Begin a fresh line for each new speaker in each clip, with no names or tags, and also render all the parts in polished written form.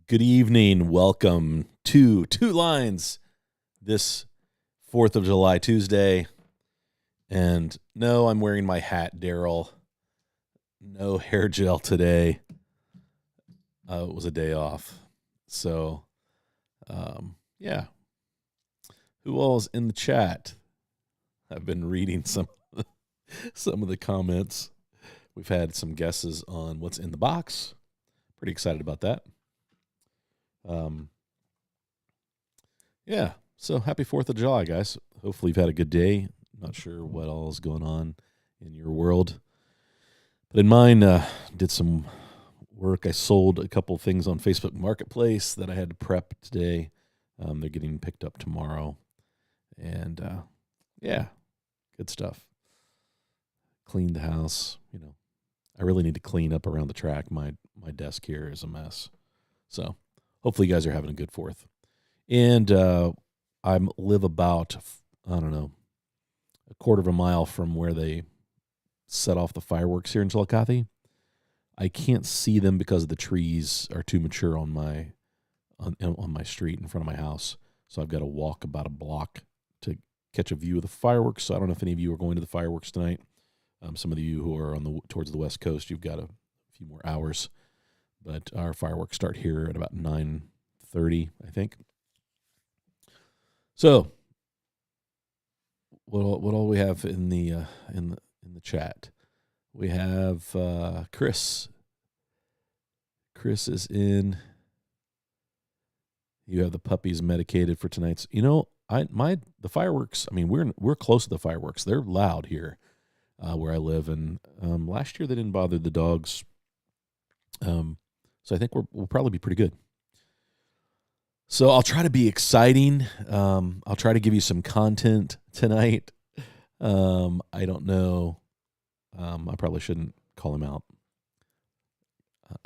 Good evening. Welcome to Two Lines this 4th of July Tuesday. And no, I'm wearing my hat, Daryl. No hair gel today. It was a day off. So, yeah. Who all is in the chat? I've been reading some of the comments. We've had some guesses on what's in the box. Pretty excited about that. Yeah, so happy 4th of July, guys. Hopefully you've had a good day. Not sure what all is going on in your world. But in mine, did some work. I sold a couple things on Facebook Marketplace that I had to prep today. They're getting picked up tomorrow. And, yeah, good stuff. Cleaned the house. You know, I really need to clean up around the track. My desk here is a mess. So hopefully you guys are having a good 4th. And I live about, I don't know, a quarter of a mile from where they set off the fireworks here in Chillicothe. I can't see them because the trees are too mature on my street in front of my house. So I've got to walk about a block to catch a view of the fireworks. So I don't know if any of you are going to the fireworks tonight. Some of you who are towards the West Coast, you've got a few more hours. But our fireworks start here at about 9:30, I think. So, what all we have in the chat? We have Chris. Chris is in. You have the puppies medicated for tonight's. You know, the fireworks. I mean, we're close to the fireworks. They're loud here where I live, and last year they didn't bother the dogs. So I think we'll probably be pretty good. So I'll try to be exciting. I'll try to give you some content tonight. I don't know. I probably shouldn't call him out.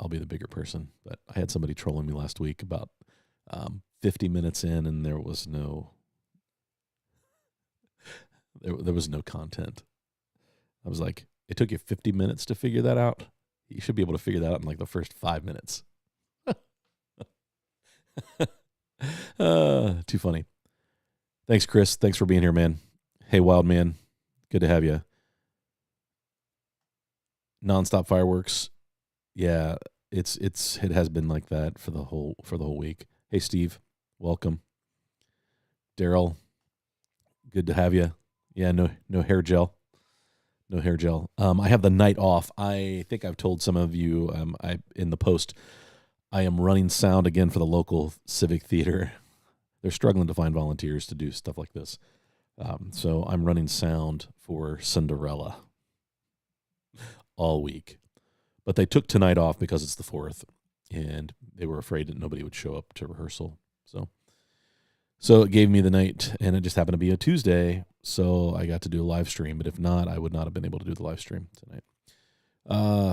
I'll be the bigger person. But I had somebody trolling me last week about 50 minutes in, and there was no content. I was like, it took you 50 minutes to figure that out? You should be able to figure that out in like the first 5 minutes. Too funny. Thanks, Chris. Thanks for being here, man. Hey, Wild Man. Good to have you. Nonstop fireworks. Yeah, it has been like that for the whole week. Hey, Steve. Welcome. Daryl. Good to have you. Yeah, no hair gel. No hair gel. I have the night off. I think I've told some of you in the post, I am running sound again for the local civic theater. They're struggling to find volunteers to do stuff like this. So I'm running sound for Cinderella all week. But they took tonight off because it's the 4th, and they were afraid that nobody would show up to rehearsal. So it gave me the night, and it just happened to be a Tuesday, so I got to do a live stream. But if not, I would not have been able to do the live stream tonight.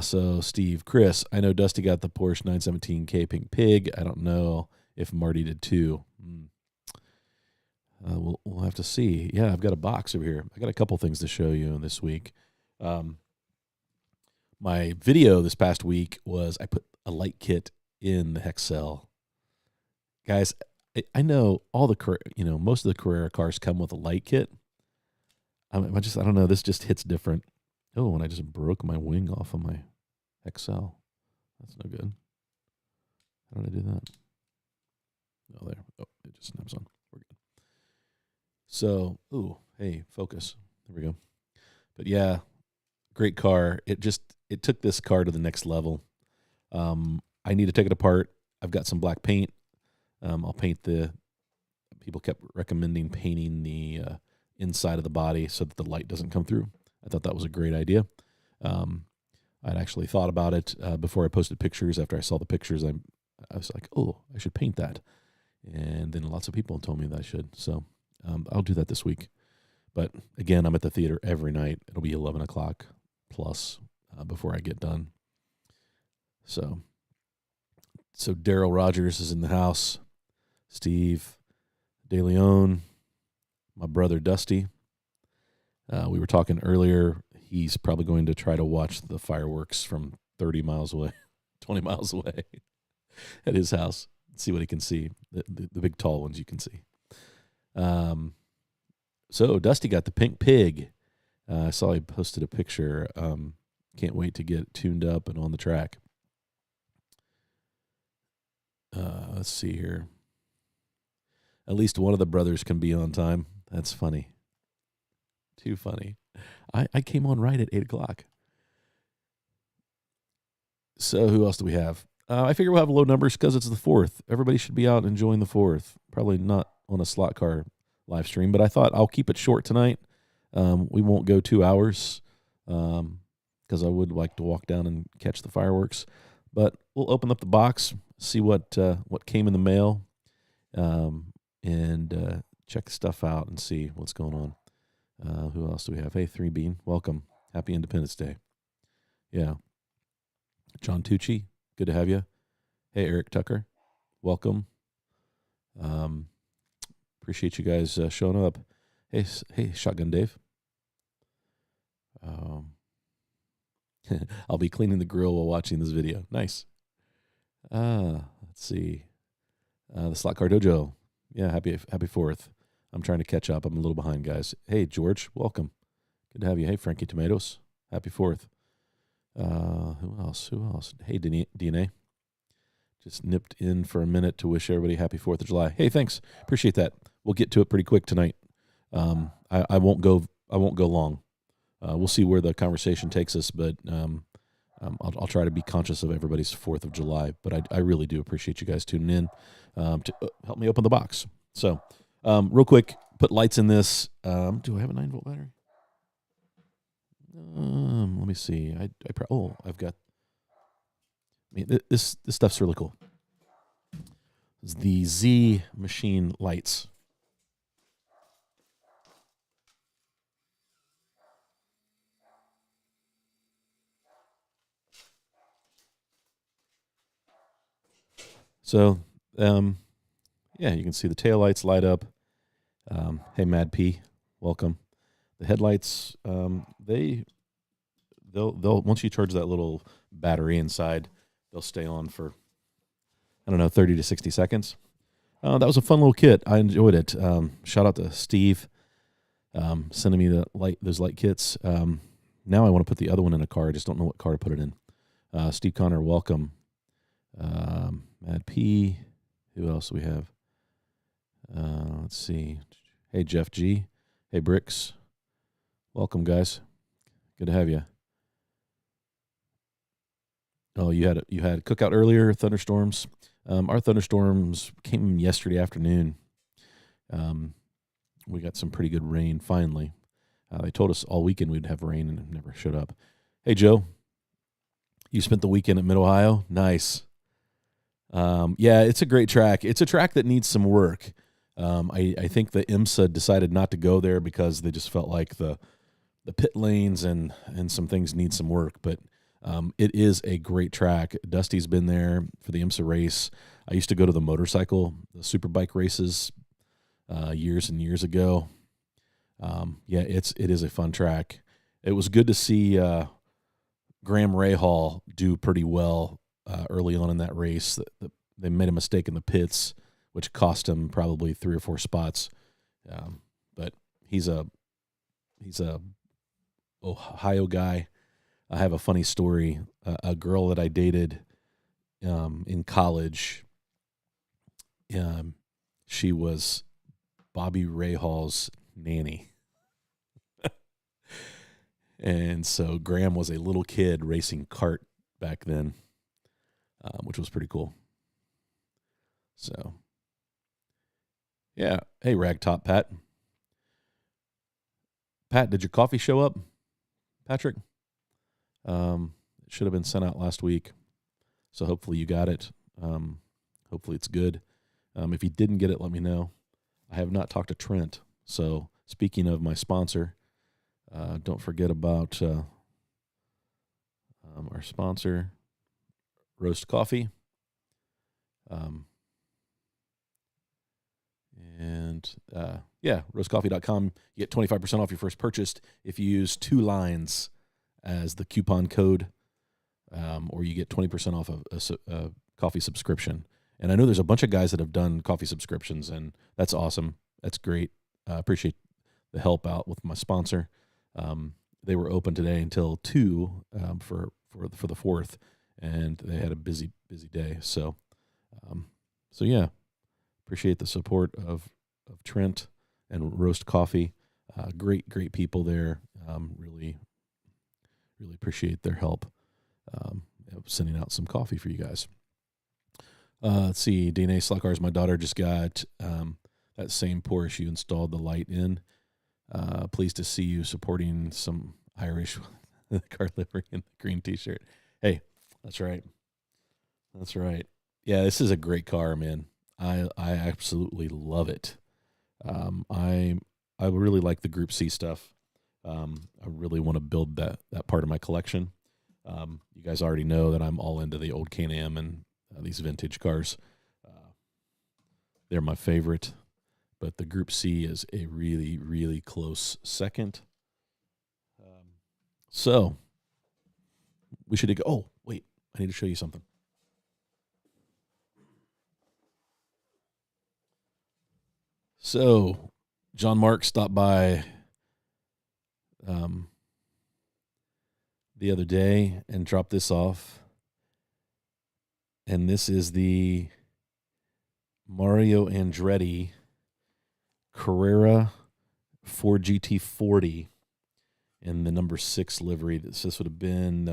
So Steve, Chris, I know Dusty got the Porsche 917K Pink Pig. I don't know if Marty did too. We'll have to see. Yeah, I've got a box over here. I got a couple things to show you this week. My video this past week was I put a light kit in the Hexcel. Guys, I know most of the Carrera cars come with a light kit. I don't know. This just hits different. Oh, and I just broke my wing off of my Hexcel. That's no good. How did I do that? Oh, there. Oh, it just snaps on. We're good. So, hey, focus. There we go. But yeah, great car. It took this car to the next level. I need to take it apart. I've got some black paint. I'll paint people kept recommending painting the inside of the body so that the light doesn't come through. I thought that was a great idea. I'd actually thought about it before I posted pictures. After I saw the pictures, I was like, I should paint that. And then lots of people told me that I should. So I'll do that this week. But again, I'm at the theater every night. It'll be 11 o'clock plus before I get done. So Daryl Rogers is in the house. Steve DeLeon, my brother Dusty. We were talking earlier. He's probably going to try to watch the fireworks from 30 miles away, 20 miles away at his house. See what he can see. The big tall ones you can see. So Dusty got the pink pig. I saw he posted a picture. Can't wait to get tuned up and on the track. Let's see here. At least one of the brothers can be on time. That's funny. Too funny. I came on right at 8 o'clock. So who else do we have? I figure we'll have low numbers because it's the 4th. Everybody should be out enjoying the 4th. Probably not on a slot car live stream, but I thought I'll keep it short tonight. We won't go 2 hours because I would like to walk down and catch the fireworks. But we'll open up the box, see what came in the mail, and check stuff out and see what's going on. Who else do we have? Hey, 3Bean, welcome. Happy Independence Day. Yeah. John Tucci, good to have you. Hey, Eric Tucker, welcome. Appreciate you guys showing up. Hey, Shotgun Dave. I'll be cleaning the grill while watching this video. Nice. Let's see. The Slot Car Dojo. Yeah, happy 4th. I'm trying to catch up. I'm a little behind, guys. Hey, George, welcome. Good to have you. Hey, Frankie Tomatoes. Happy 4th. Who else? Hey, DNA. Just nipped in for a minute to wish everybody happy 4th of July. Hey, thanks. Appreciate that. We'll get to it pretty quick tonight. I won't go long. We'll see where the conversation takes us, but I'll try to be conscious of everybody's 4th of July. But I really do appreciate you guys tuning in to help me open the box. So, real quick, put lights in this. Do I have a 9-volt battery? Let me see. I've got. I mean, this stuff's really cool. It's the Z machine lights. So, yeah, you can see the taillights light up. Hey, Mad P, welcome. The headlights, they'll once you charge that little battery inside, they'll stay on for, 30 to 60 seconds. That was a fun little kit. I enjoyed it. Shout out to Steve sending me those light kits. Now I want to put the other one in a car. I just don't know what car to put it in. Steve Connor, welcome. Mad P. Who else do we have? Let's see. Hey, Jeff G. Hey, Bricks. Welcome, guys. Good to have you. Oh, you had a cookout earlier, thunderstorms. Our thunderstorms came yesterday afternoon. We got some pretty good rain finally. They told us all weekend we'd have rain and it never showed up. Hey, Joe. You spent the weekend at Mid-Ohio? Nice. Yeah, it's a great track. It's a track that needs some work. I think the IMSA decided not to go there because they just felt like the pit lanes and some things need some work. But it is a great track. Dusty's been there for the IMSA race. I used to go to the superbike races years and years ago. Yeah, it is a fun track. It was good to see Graham Rahal do pretty well early on in that race. They made a mistake in the pits, which cost him probably 3 or 4 spots. But he's a Ohio guy. I have a funny story. A girl that I dated in college, she was Bobby Rahal's nanny. And so Graham was a little kid racing kart back then, which was pretty cool. So, yeah. Hey, Ragtop Pat. Pat, did your coffee show up, Patrick? It should have been sent out last week, so hopefully you got it. Hopefully it's good. If you didn't get it, let me know. I have not talked to Trent, so speaking of my sponsor, don't forget about our sponsor, Rost Coffee. Roastcoffee.com. You get 25% off your first purchase if you use 2 lines as the coupon code, or you get 20% off a coffee subscription. And I know there's a bunch of guys that have done coffee subscriptions, and that's awesome. That's great. I appreciate the help out with my sponsor. They were open today until 2 for the 4th, and they had a busy day. So, yeah, appreciate the support of Trent and Rost Coffee. Great people there. Really appreciate their help. Sending out some coffee for you guys. Let's see. DNA Slackar's my daughter just got that same Porsche you installed the light in. Pleased to see you supporting some Irish car livery in the green T-shirt. Hey, that's right. Yeah, this is a great car, man. I absolutely love it. I really like the Group C stuff. I really want to build that part of my collection. You guys already know that I'm all into the old Can-Am and these vintage cars. They're my favorite, but the Group C is a really, really close second. So we should go. Oh, wait, I need to show you something. So John Mark stopped by the other day and dropped this off. And this is the Mario Andretti Carrera 4GT40 in the number 6 livery. This would have been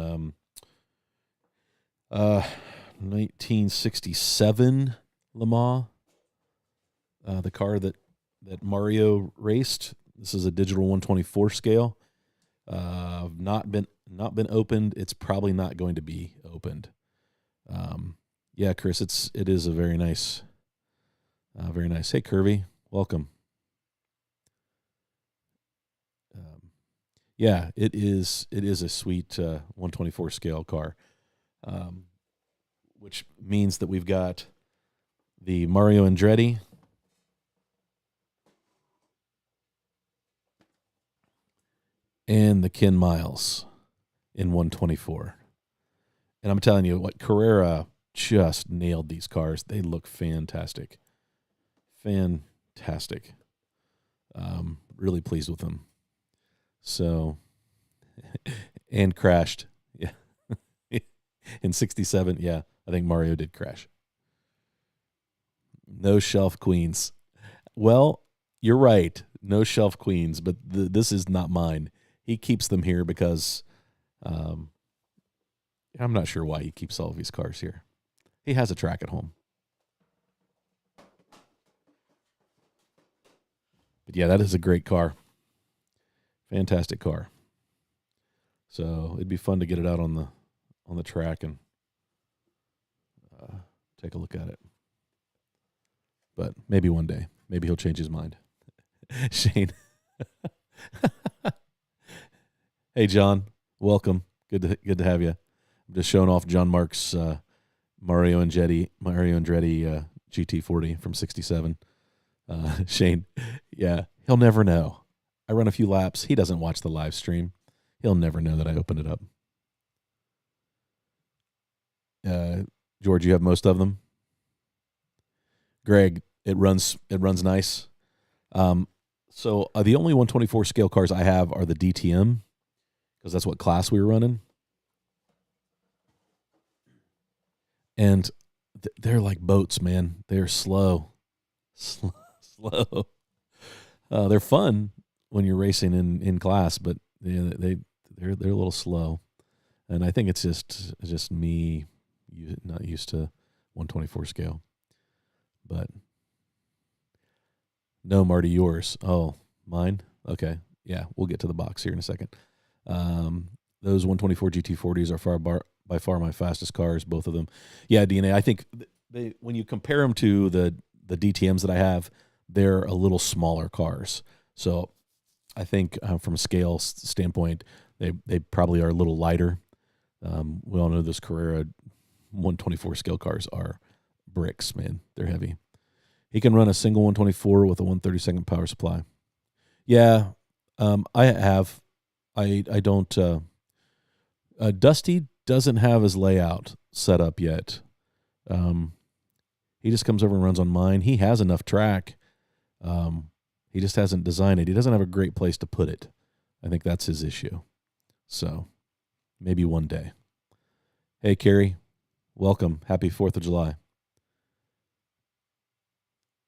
1967 Le Mans. The car that Mario raced. This is a digital 124 scale. Not been opened. It's probably not going to be opened. Yeah, Chris, it is a very nice. Hey, Kirby, welcome. Yeah, it is a sweet 124 scale car, which means that we've got the Mario Andretti and the Ken Miles in 124. And I'm telling you what, Carrera just nailed these cars. They look fantastic. Really pleased with them. So, and crashed. Yeah. In 67, yeah, I think Mario did crash. No shelf queens. Well, you're right. No shelf queens, but this is not mine. He keeps them here because I'm not sure why he keeps all of his cars here. He has a track at home. But yeah, that is a great car. Fantastic car. So it'd be fun to get it out on the track and take a look at it. But maybe one day. Maybe he'll change his mind. Shane. Hey, John. Welcome. Good to have you. I'm just showing off John Mark's Mario Andretti GT40 from 67. Shane, yeah, he'll never know. I run a few laps. He doesn't watch the live stream. He'll never know that I opened it up. George, you have most of them? Greg, it runs nice. So the only 124 scale cars I have are the DTM, because that's what class we were running. And they're like boats, man. They're slow. They're fun when you're racing in class, but they're a little slow. And I think it's just me not used to 124 scale. But no, Marty, yours. Oh, mine? Okay. Yeah, we'll get to the box here in a second. Those 124 GT40s are by far my fastest cars, both of them. Yeah, DNA, I think when you compare them to the DTMs that I have, they're a little smaller cars. So I think from a scale standpoint, they probably are a little lighter. We all know those Carrera 124 scale cars are bricks, man. They're heavy. He can run a single 124 with a 132nd power supply. Yeah, I have. I don't. Dusty doesn't have his layout set up yet. He just comes over and runs on mine. He has enough track. He just hasn't designed it. He doesn't have a great place to put it. I think that's his issue. So maybe one day. Hey, Carrie, welcome. Happy 4th of July.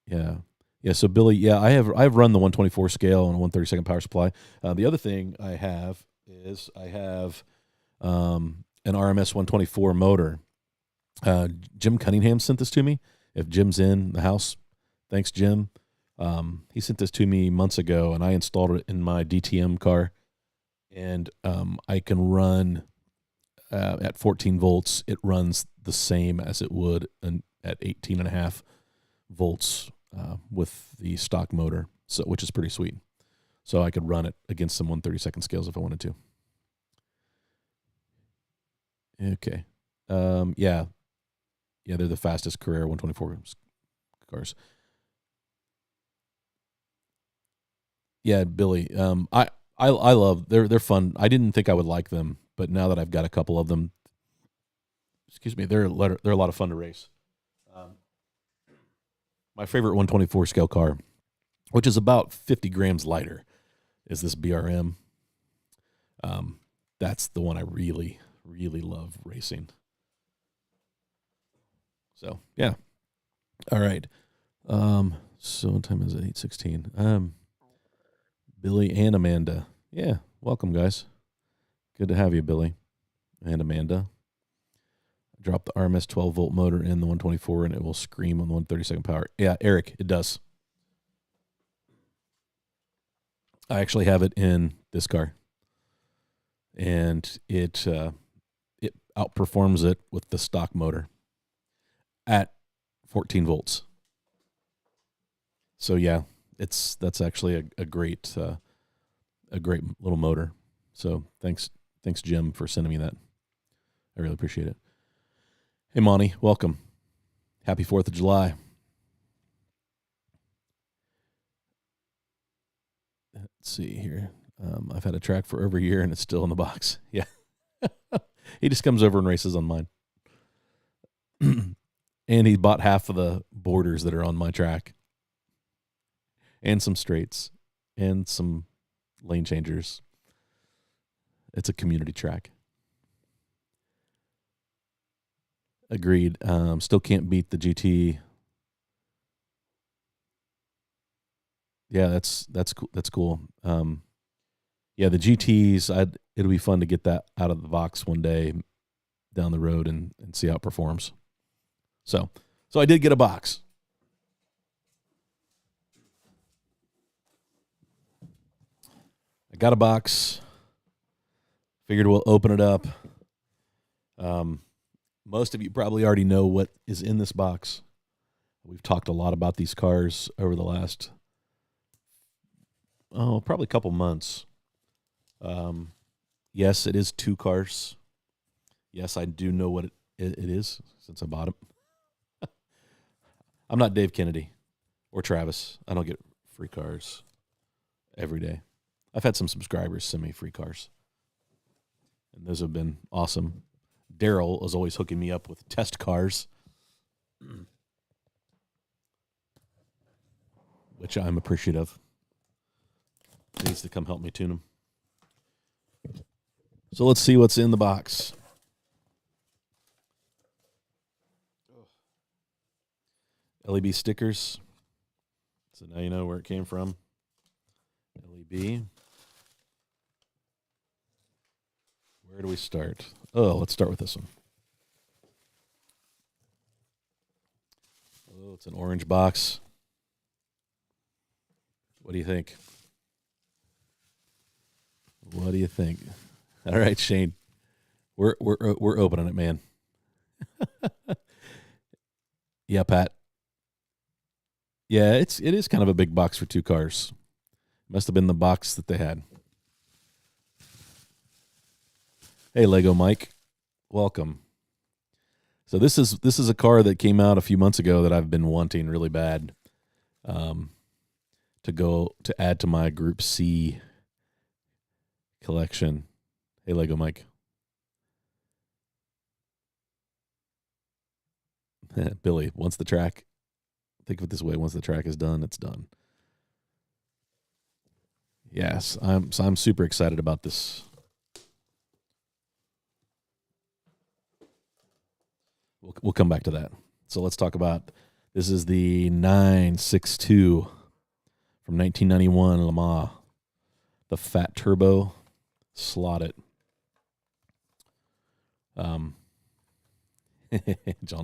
Yeah. Yeah, so Billy, yeah, I've run the 124 scale on a 132nd power supply. The other thing I have is an RMS 124 motor. Jim Cunningham sent this to me. If Jim's in the house, thanks, Jim. He sent this to me months ago, and I installed it in my DTM car. And I can run at 14 volts. It runs the same as it would at 18.5 volts with the stock motor, so which is pretty sweet. So I could run it against some 132nd scales if I wanted to. Okay. Yeah, they're the fastest Carrera 124 cars. Yeah, Billy. I love they're fun. I didn't think I would like them, but now that I've got a couple of them, excuse me, they're a lot of fun to race. My favorite 124 scale car, which is about 50 grams lighter, is this BRM. That's the one I really, really love racing. So yeah. All right. So what time is it? 8:16. Billy and Amanda. Yeah, welcome, guys. Good to have you, Billy and Amanda. Drop the RMS 12-volt motor in the 124, and it will scream on the 132nd power. Yeah, Eric, it does. I actually have it in this car, and it outperforms it with the stock motor at 14 volts. So yeah, that's actually a great little motor. So thanks Jim for sending me that. I really appreciate it. Hey Monty, welcome. Happy 4th of July. Let's see here. I've had a track for over a year and it's still in the box. Yeah. He just comes over and races on mine. And he bought half of the borders that are on my track. And some straights. And some lane changers. It's a community track. Agreed. Still can't beat the GT. Yeah, that's cool. That's cool. Yeah, the GTs. It'll be fun to get that out of the box one day down the road and see how it performs. So I did get a box. I got a box. Figured we'll open it up. Most of you probably already know what is in this box. We've talked a lot about these cars over the last, probably a couple months. Yes, it is 2 cars. Yes, I do know what it is since I bought them. I'm not Dave Kennedy or Travis. I don't get free cars every day. I've had some subscribers send me free cars, and those have been awesome. Daryl is always hooking me up with test cars, which I'm appreciative. He needs to come help me tune them. So let's see what's in the box. LEB stickers. So now you know where it came from. LEB. Where do we start? Oh, let's start with this one. Oh, it's an orange box. What do you think? What do you think? All right, Shane. We're opening it, man. Yeah, Pat. Yeah, it is kind of a big box for 2 cars. Must have been the box that they had. Hey, Lego Mike, welcome. So this is a car that came out a few months ago that I've been wanting really bad, to add to my Group C collection. Hey, Lego Mike. Billy, once the track, think of it this way: once the track is done, it's done. Yes, I'm super excited about this. We'll come back to that. So let's talk about, this is the 962 from 1991 Le Mans, the Fat Turbo. Slot it. John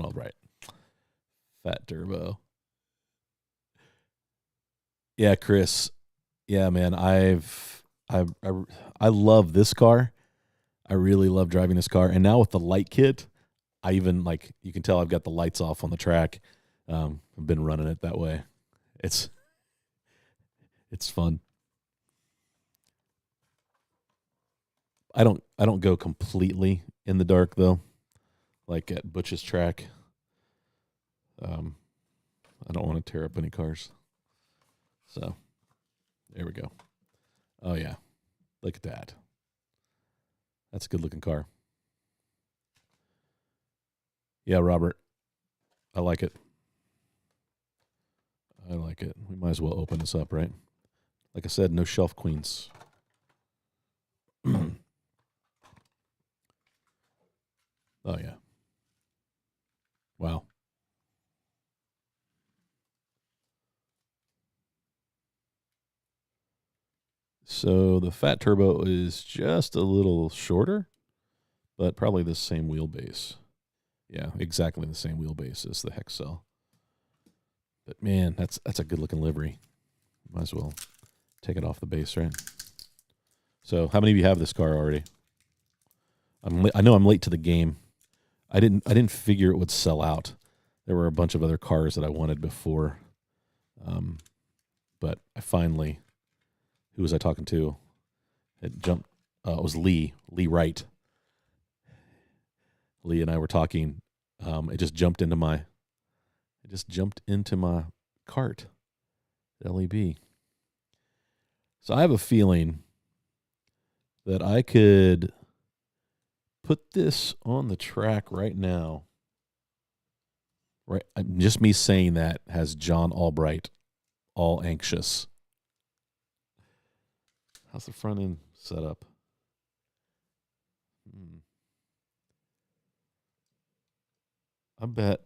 Albright, Fat Turbo. Yeah, Chris. Yeah, man. I love this car. I really love driving this car, and now with the light kit, I even, like, you can tell I've got the lights off on the track. I've been running it that way. It's fun. I don't go completely in the dark though, like at Butch's track. I don't want to tear up any cars. So there we go. Oh yeah, look at that. That's a good looking car. Yeah, Robert, I like it. I like it. We might as well open this up, right? Like I said, no shelf queens. Oh yeah. Wow. So the Fat Turbo is just a little shorter, but probably the same wheelbase. Yeah, exactly the same wheelbase as the Hexcel. But man, that's a good looking livery. Might as well take it off the base, right? So how many of you have this car already? I know I'm late to the game. I didn't figure it would sell out. There were a bunch of other cars that I wanted before, but I finally, who was I talking to? It jumped. It was Lee Wright. Lee and I were talking. It just jumped into my cart. LEB. So I have a feeling that I could put this on the track right now. Right, just me saying that has John Albright all anxious. How's the front end set up? I bet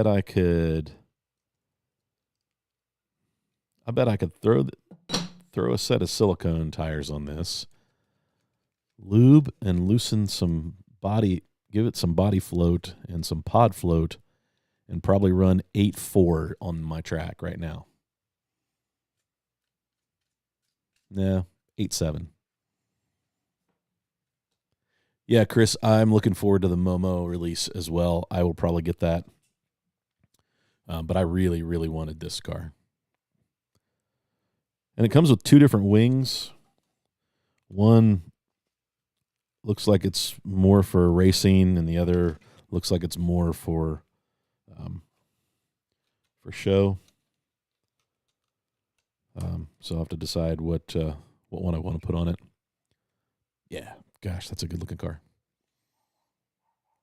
I could throw a set of silicone tires on this, lube and loosen some body, give it some body float and some pod float, and probably run 8.4 on my track right now. Nah, 8.7. Yeah, Chris, I'm looking forward to the Momo release as well. I will probably get that. But I really, really wanted this car. And it comes with two different wings. One looks like it's more for racing, and the other looks like it's more for show. So I'll have to decide what one I want to put on it. Yeah, gosh, that's a good looking car.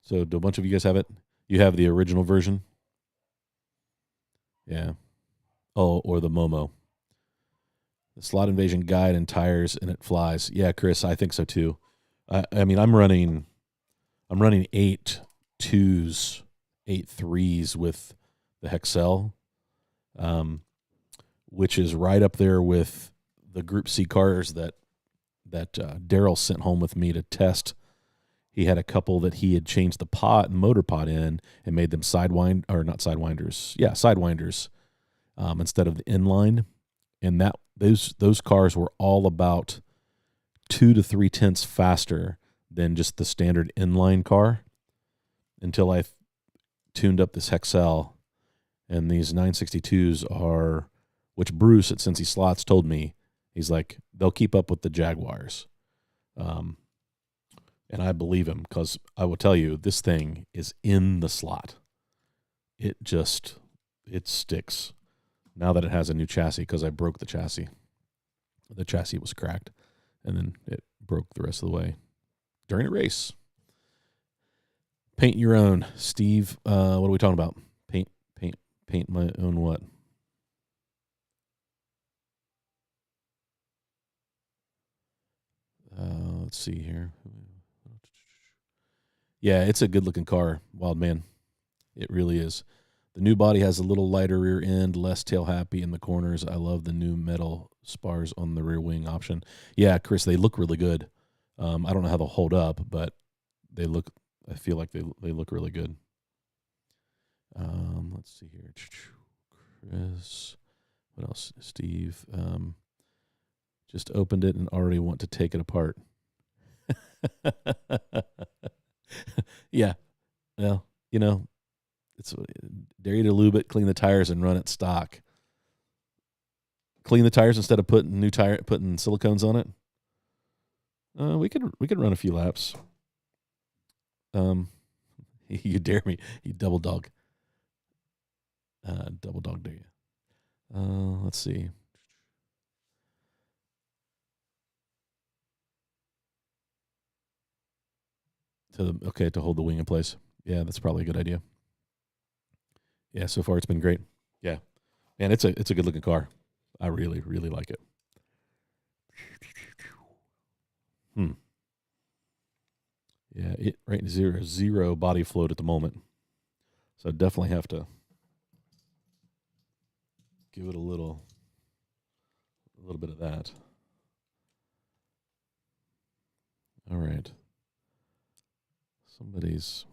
So do a bunch of you guys have it? You have the original version? Yeah. Oh, or the Momo. The slot invasion guide and tires, and it flies. Yeah, Chris, I think so too. I mean, I'm running 8 2s, 8 3s with the Hexcel, which is right up there with the Group C cars that Daryl sent home with me to test. He had a couple that he had changed the motor pod in and made them sidewinders instead of the inline, and those cars were all about 2 to 3 tenths faster than just the standard inline car until I tuned up this Hexcel, and these 962s are, which Bruce at Cincy Slots told me, he's like, they'll keep up with the Jaguars. And I believe him, because I will tell you, this thing is in the slot. It sticks now that it has a new chassis, because I broke the chassis. The chassis was cracked, and then it broke the rest of the way during a race. Paint your own. Steve, what are we talking about? Paint my own what? Let's see here. Yeah, it's a good-looking car, Wild Man. It really is. The new body has a little lighter rear end, less tail happy in the corners. I love the new metal spars on the rear wing option. Yeah, Chris, they look really good. I don't know how they'll hold up, but they look. I feel like they look really good. Let's see here, Chris. What else? Steve. Just opened it and already want to take it apart. Yeah. Well, it's dare you to lube it, clean the tires, and run it stock. Clean the tires instead of putting silicones on it. We could run a few laps. You dare me? You double dog. Double dog, do you? Let's see. To hold the wing in place. Yeah, that's probably a good idea. Yeah, so far it's been great. Yeah, man, it's a good looking car. I really really like it. Yeah, it right zero body float at the moment, so I definitely have to give it a little bit of that. All right, somebody's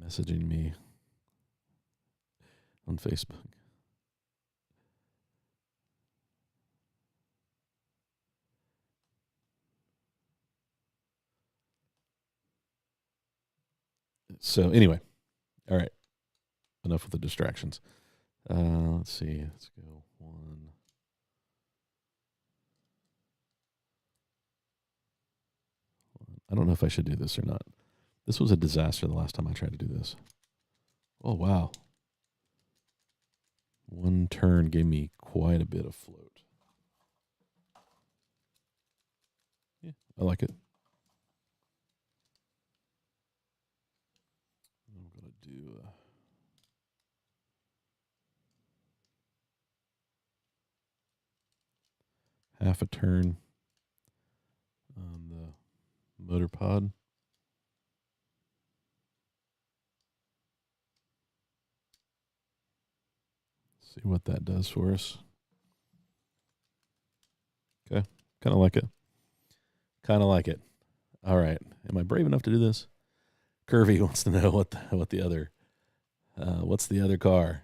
messaging me on Facebook. So anyway, all right, enough with the distractions. Let's see. Let's go one. I don't know if I should do this or not. This was a disaster the last time I tried to do this. Oh, wow. One turn gave me quite a bit of float. Yeah, I like it. I'm going to do half a turn on the motor pod. See what that does for us. Okay, kind of like it. Kind of like it. All right, am I brave enough to do this? Curvy wants to know what the other what's the other car?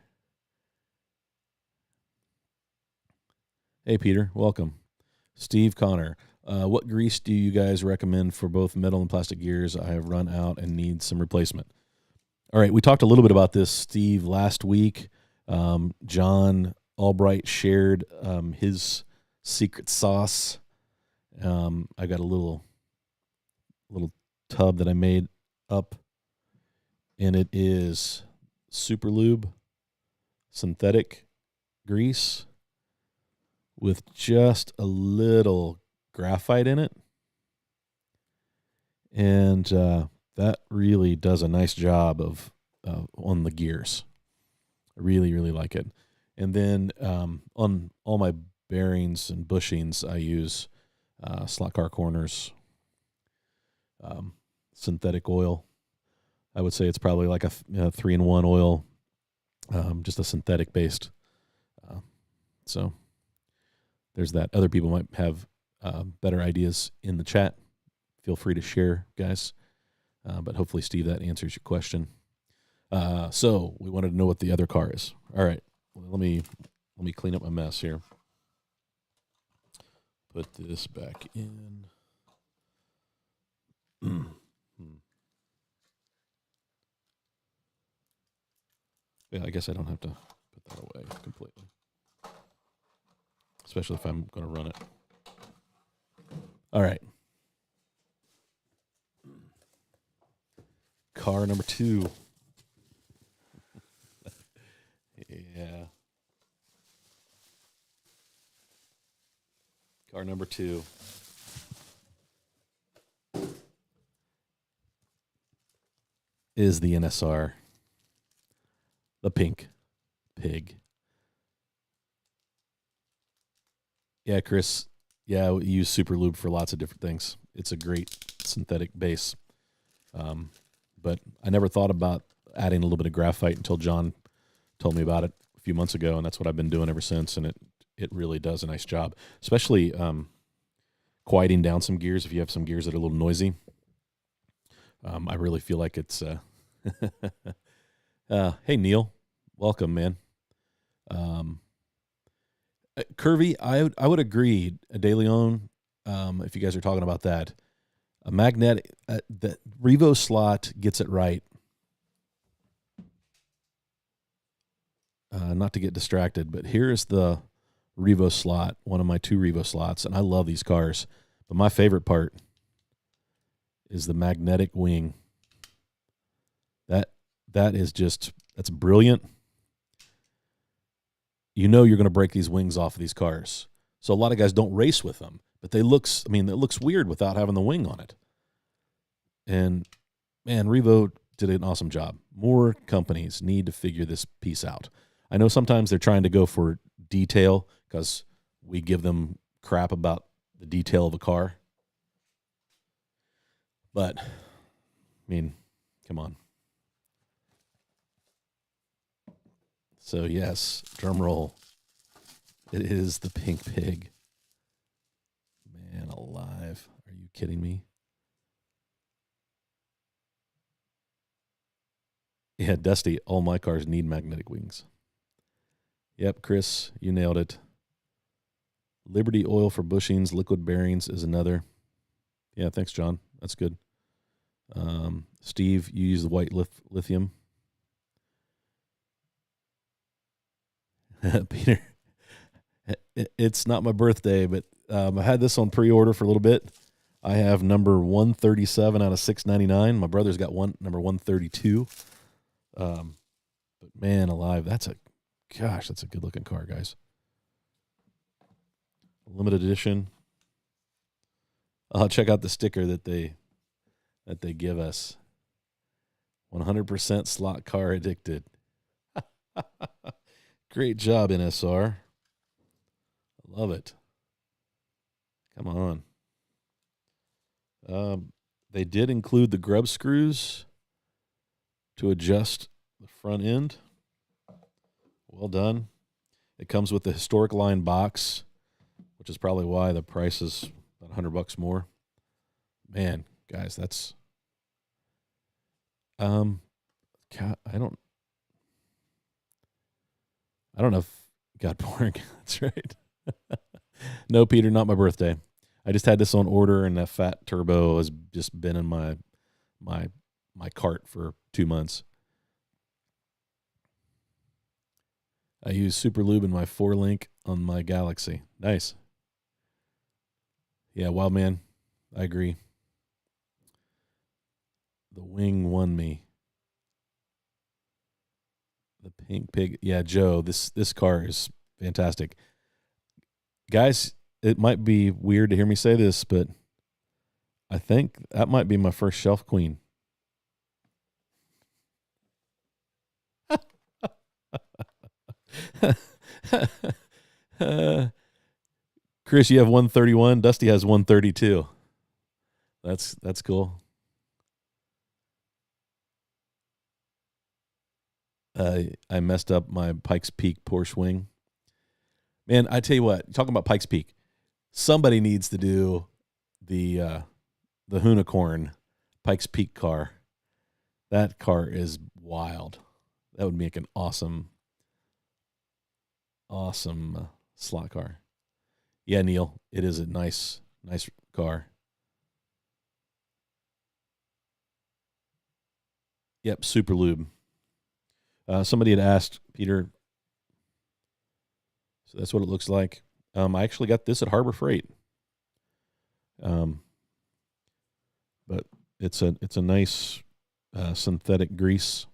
Hey Peter, welcome. Steve Connor, what grease do you guys recommend for both metal and plastic gears? I have run out and need some replacement. All right, we talked a little bit about this, Steve, last week. John Albright shared his secret sauce. I got a little tub that I made up, and it is super lube, synthetic grease with just a little graphite in it. And that really does a nice job of on the gears. I really, really like it. And then on all my bearings and bushings, I use Slot Car Corners synthetic oil. I would say it's probably like a 3-in-1 oil, just a synthetic based. So there's that. Other people might have better ideas in the chat. Feel free to share, guys. But hopefully, Steve, that answers your question. So we wanted to know what the other car is. All right, well, let me clean up my mess here. Put this back in. Yeah, I guess I don't have to put that away completely, especially if I'm going to run it. All right. Car number 2. Yeah. Car number 2. Is the NSR. The pink pig. Yeah, Chris. Yeah, we use Super Lube for lots of different things. It's a great synthetic base. But I never thought about adding a little bit of graphite until John told me about it a few months ago, and that's what I've been doing ever since. And it really does a nice job, especially quieting down some gears. If you have some gears that are a little noisy, I really feel like it's. Hey Neil, welcome, man. Curvy, I would agree. De Leon, if you guys are talking about that, a magnetic, the Revo slot gets it right. Not to get distracted, but here is the Revo slot, one of my 2 Revo slots, and I love these cars. But my favorite part is the magnetic wing. That's brilliant. You know you're going to break these wings off of these cars. So a lot of guys don't race with them, but it looks weird without having the wing on it. And man, Revo did an awesome job. More companies need to figure this piece out. I know sometimes they're trying to go for detail because we give them crap about the detail of a car. But, I mean, come on. So, yes, drum roll. It is the pink pig. Man alive. Are you kidding me? Yeah, Dusty, all my cars need magnetic wings. Yep, Chris, you nailed it. Liberty oil for bushings, liquid bearings is another. Yeah, thanks, John. That's good. Steve, you use the white lithium. Peter, it's not my birthday, but I had this on pre-order for a little bit. I have number 137 out of 699. My brother's got number 132. But man alive, that's a good looking car, guys. Limited edition. I'll check out the sticker that they give us. 100% slot car addicted. Great job, NSR. I love it. Come on. They did include the grub screws to adjust the front end. Well done. It comes with the historic line box, which is probably why the price is about $100 more. Man, guys, that's I don't know if it got boring. That's right. No, Peter, not my birthday. I just had this on order, and that fat turbo has just been in my cart for 2 months. I use Super Lube in my 4-link on my Galaxy. Nice. Yeah, wild man. I agree. The wing won me. The pink pig. Yeah, Joe, this car is fantastic. Guys, it might be weird to hear me say this, but I think that might be my first shelf queen. Chris, you have 131. Dusty has 132. That's cool. I messed up my Pikes Peak Porsche wing. Man, I tell you what, talking about Pikes Peak, somebody needs to do the Unicorn Pikes Peak car. That car is wild. That would make an awesome slot car. Yeah, Neil, it is a nice car. Yep, Super Lube. Somebody had asked, Peter, so that's what it looks like. I actually got this at Harbor Freight. But it's a nice synthetic grease.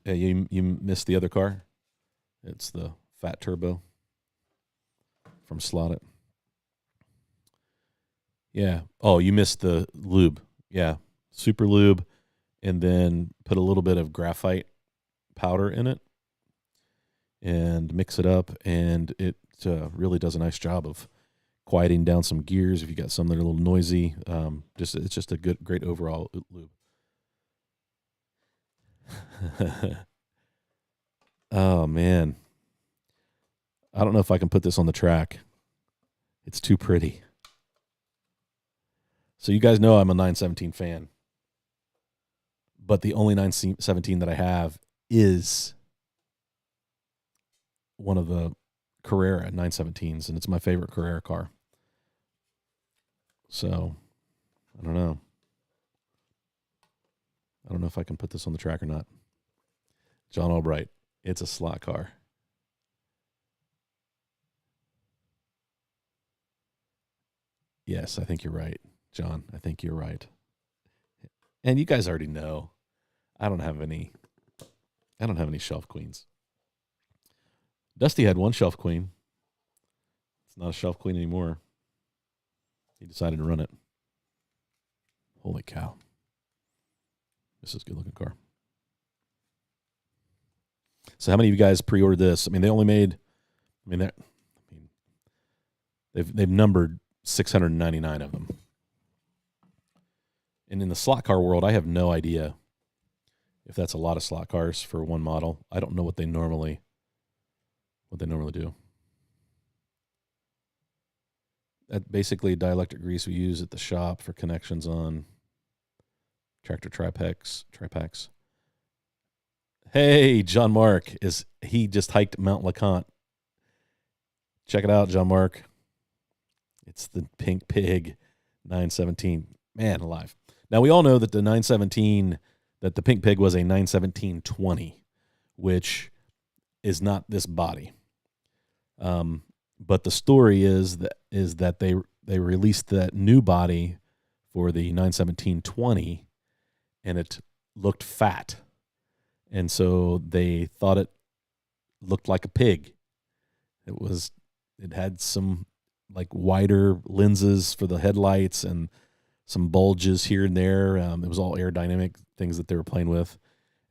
Yeah, you missed the other car. It's the fat turbo from Slot It. Yeah. Oh, you missed the lube. Yeah. super lube, and then put a little bit of graphite powder in it and mix it up, and it really does a nice job of quieting down some gears if you got some that are a little noisy. It's just a great overall lube. Oh man, I don't know if I can put this on the track. It's too pretty. So you guys know I'm a 917 fan, but the only 917 that I have is one of the Carrera 917s, and it's my favorite Carrera car. So, I don't know. I don't know if I can put this on the track or not. John Albright, it's a slot car. Yes, I think you're right, John. I think you're right. And you guys already know, I don't have any shelf queens. Dusty had one shelf queen. It's not a shelf queen anymore. He decided to run it. Holy cow. This is a good looking car. So how many of you guys pre-ordered this? I mean, they only made, they've numbered 699 of them. And in the slot car world, I have no idea if that's a lot of slot cars for one model. I don't know what they normally do. That basically dielectric grease we use at the shop for connections on tractor tripacks. Hey, John Mark, he just hiked Mount LeConte. Check it out, John Mark. It's the Pink Pig 917. Man alive. Now, we all know that the 917, that the Pink Pig was a 917-20, which is not this body. But the story is that they released that new body for the 917-20, and it looked fat. And so they thought it looked like a pig. It had some like wider lenses for the headlights and some bulges here and there. It was all aerodynamic things that they were playing with.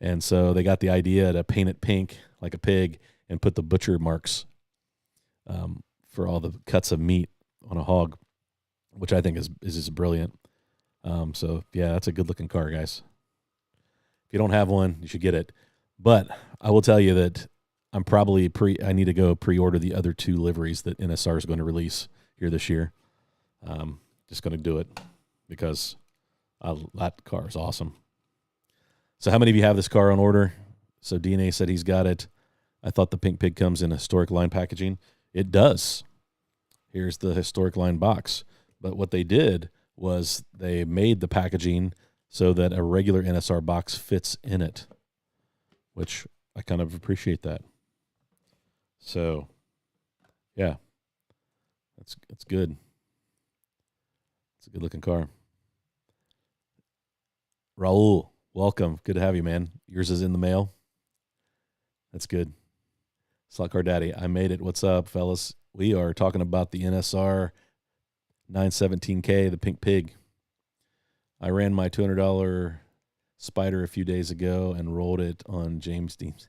And so they got the idea to paint it pink like a pig and put the butcher marks for all the cuts of meat on a hog, which I think is just brilliant. So yeah, that's a good looking car, guys. If you don't have one, you should get it. But I will tell you that I'm probably I need to go pre-order the other two liveries that NSR is going to release here this year. Just going to do it because that car is awesome. So how many of you have this car on order? So DNA said he's got it. I thought the Pink Pig comes in historic line packaging. It does. Here's the historic line box. But what they did was they made the packaging so that a regular NSR box fits in it, which I kind of appreciate that. So, yeah, that's good. It's a good-looking car. Raul, welcome. Good to have you, man. Yours is in the mail. That's good. Slot Car Daddy, I made it. What's up, fellas? We are talking about the NSR 917K, the Pink Pig. I ran my $200 Spider a few days ago and rolled it on James Dean's.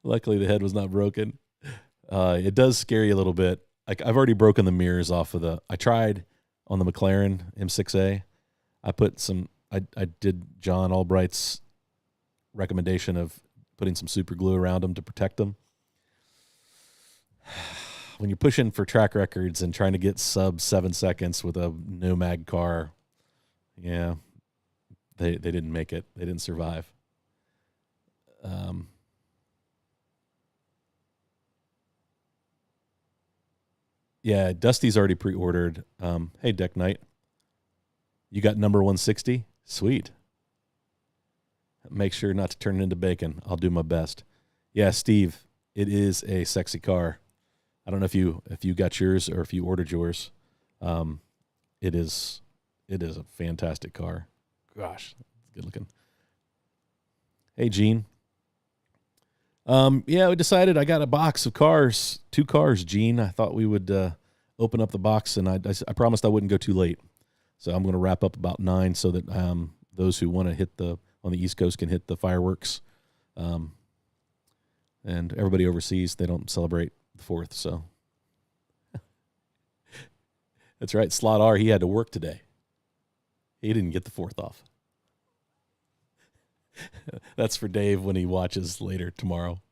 Luckily, the head was not broken. It does scare you a little bit. Like I've already broken the mirrors off of I tried on the McLaren M6A. I did John Albright's recommendation of putting some super glue around them to protect them. When you're pushing for track records and trying to get sub 7 seconds with a no mag car, yeah, they didn't make it. They didn't survive. Yeah, Dusty's already pre-ordered. Hey, Deck Knight, you got number 160? Sweet. Make sure not to turn it into bacon. I'll do my best. Yeah, Steve, it is a sexy car. I don't know if you got yours or if you ordered yours. It is a fantastic car. Gosh, good looking. Hey, Gene. Yeah, we decided I got a box of cars, 2 cars, Gene. I thought we would open up the box, and I promised I wouldn't go too late. So I'm going to wrap up about 9 so that those who want to hit on the East Coast can hit the fireworks. And everybody overseas, they don't celebrate the 4th. So that's right. Slot R, he had to work today. He didn't get the 4th off. That's for Dave when he watches later tomorrow.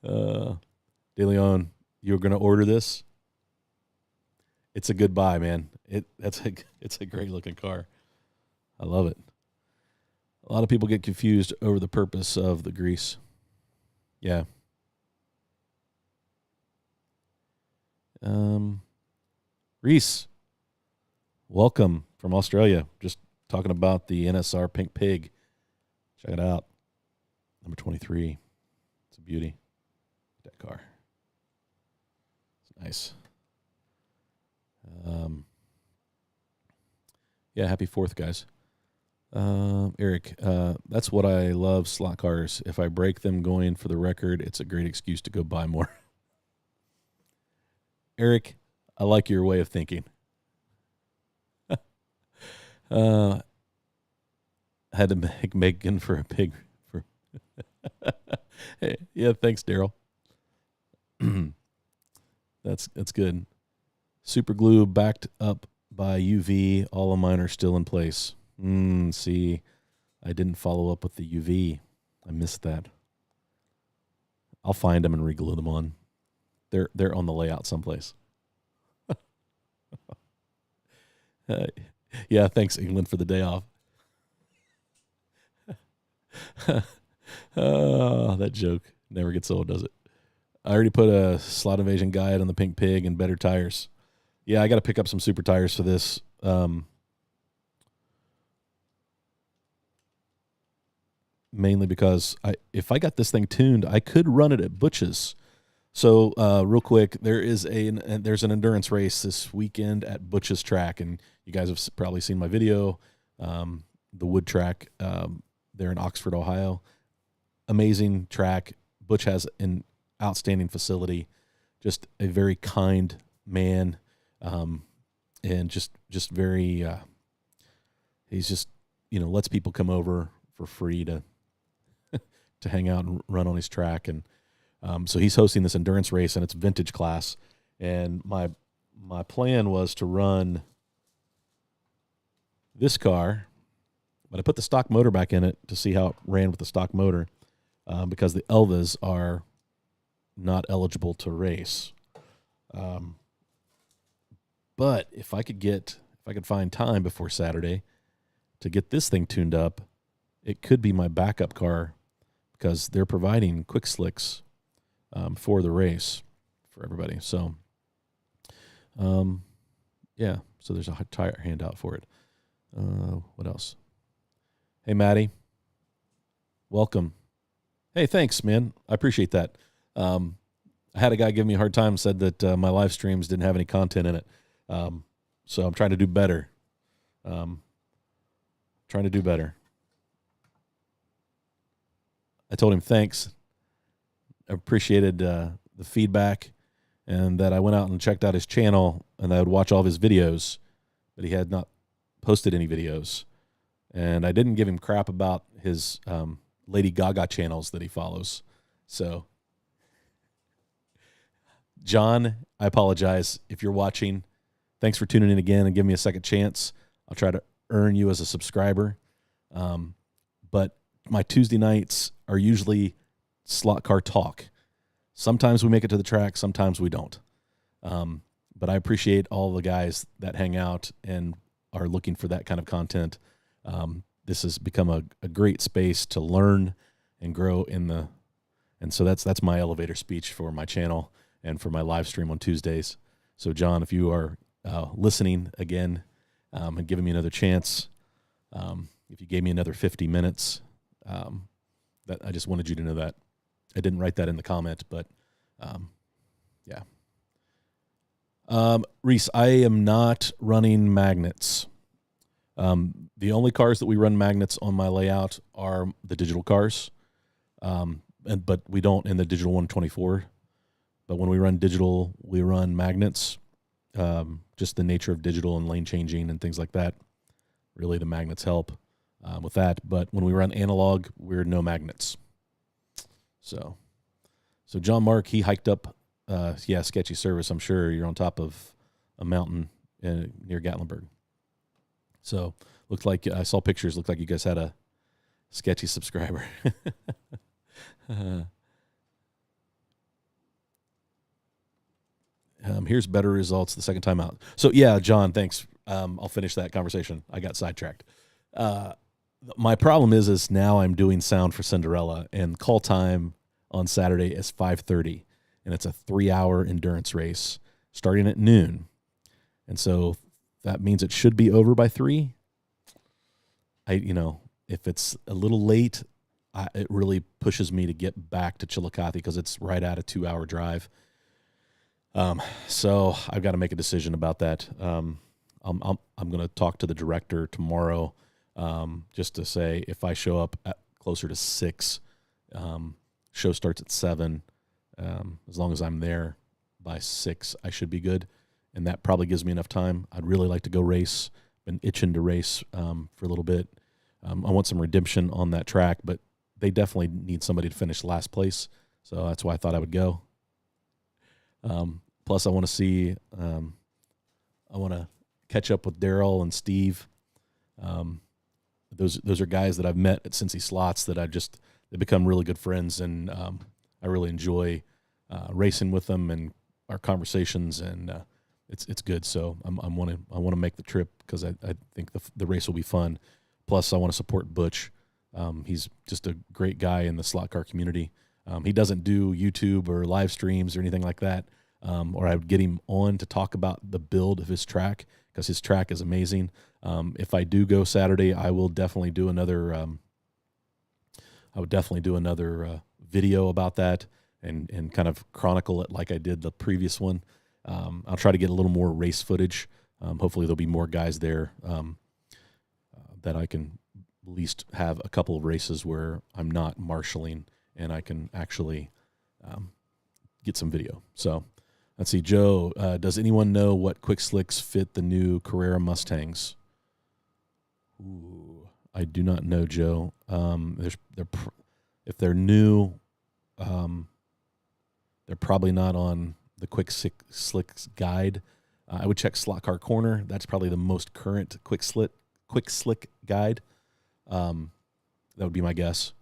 De Leon, you're going to order this? It's a good buy, man. It's a great looking car. I love it. A lot of people get confused over the purpose of the grease. Yeah. Reese, welcome from Australia. Just talking about the NSR Pink Pig. Check it out. Number 23. It's a beauty. That car. It's nice. Yeah, happy 4th, guys. Eric, that's what I love slot cars. If I break them going for the record, it's a great excuse to go buy more. Eric, I like your way of thinking. Had to make Megan for a pig. Hey, yeah, thanks, Daryl. That's good. Super glue backed up by UV. All of mine are still in place. See, I didn't follow up with the UV. I missed that. I'll find them and reglue them on. They're on the layout someplace. Yeah, thanks, England, for the day off. Oh, that joke never gets old, does it? I already put a slot invasion guide on the Pink Pig and better tires. Yeah, I got to pick up some super tires for this. Mainly because if I got this thing tuned, I could run it at Butch's. So real quick, there's an endurance race this weekend at Butch's track, and you guys have probably seen my video. The wood track there in Oxford, Ohio. Amazing track. Butch has an outstanding facility, just a very kind man, and just very. He's just lets people come over for free to hang out and run on his track, and so he's hosting this endurance race, and it's vintage class. And my plan was to run this car, but I put the stock motor back in it to see how it ran with the stock motor, because the Elvas are not eligible to race. But if I could find time before Saturday to get this thing tuned up, it could be my backup car, because they're providing quick slicks for the race for everybody. So, yeah, so there's a tire handout for it. What else? Hey, Maddie. Welcome. Hey, thanks, man. I appreciate that. I had a guy give me a hard time, said that my live streams didn't have any content in it. So I'm trying to do better. I told him thanks. I appreciated the feedback, and that I went out and checked out his channel, and I would watch all of his videos, but he had not posted any videos. And I didn't give him crap about his Lady Gaga channels that he follows. So, John, I apologize if you're watching. Thanks for tuning in again and giving me a second chance. I'll try to earn you as a subscriber. But my Tuesday nights are usually slot car talk. Sometimes we make it to the track, sometimes we don't. But I appreciate all the guys that hang out and are looking for that kind of content. This has become a great space to learn and grow and so that's my elevator speech for my channel and for my live stream on Tuesdays. So John, if you are listening again and giving me another chance, if you gave me another 50 minutes, that I just wanted you to know that. I didn't write that in the comment, but yeah. Reese, I am not running magnets. The only cars that we run magnets on my layout are the digital cars, but we don't in the digital 124. But when we run digital, we run magnets, just the nature of digital and lane changing and things like that. Really, the magnets help with that. But when we run analog, we're no magnets. So John Mark, he hiked up, sketchy service. I'm sure you're on top of a mountain near Gatlinburg. So looked like I saw pictures. Looked like you guys had a sketchy subscriber. Here's better results the second time out. So yeah, John, thanks. I'll finish that conversation. I got sidetracked. My problem is now I'm doing sound for Cinderella, and call time on Saturday is 5:30, and it's a 3-hour endurance race starting at noon. And so that means it should be over by 3. If it's a little late, it really pushes me to get back to Chillicothe because it's right at a 2-hour drive. So I've got to make a decision about that. I'm going to talk to the director tomorrow, just to say if I show up at closer to 6, show starts at 7. As long as I'm there by 6, I should be good. And that probably gives me enough time. I'd really like to go race. Been itching to race, for a little bit. I want some redemption on that track, but they definitely need somebody to finish last place. So that's why I thought I would go. Plus, I want to see. I want to catch up with Daryl and Steve. Those are guys that I've met at Cincy Slots that they've become really good friends, and I really enjoy racing with them and our conversations, and it's good. So I want to make the trip because I think the race will be fun. Plus, I want to support Butch. He's just a great guy in the slot car community. He doesn't do YouTube or live streams or anything like that. Or I would get him on to talk about the build of his track because his track is amazing. If I do go Saturday, I will definitely do another. Video about that and kind of chronicle it like I did the previous one. I'll try to get a little more race footage. Hopefully there'll be more guys there that I can at least have a couple of races where I'm not marshaling and I can actually get some video. So let's see, Joe, does anyone know what quick slicks fit the new Carrera Mustangs? Ooh, I do not know, Joe. If they're new, they're probably not on the quick slicks guide. I would check Slot Car Corner. That's probably the most current quick slick guide. That would be my guess.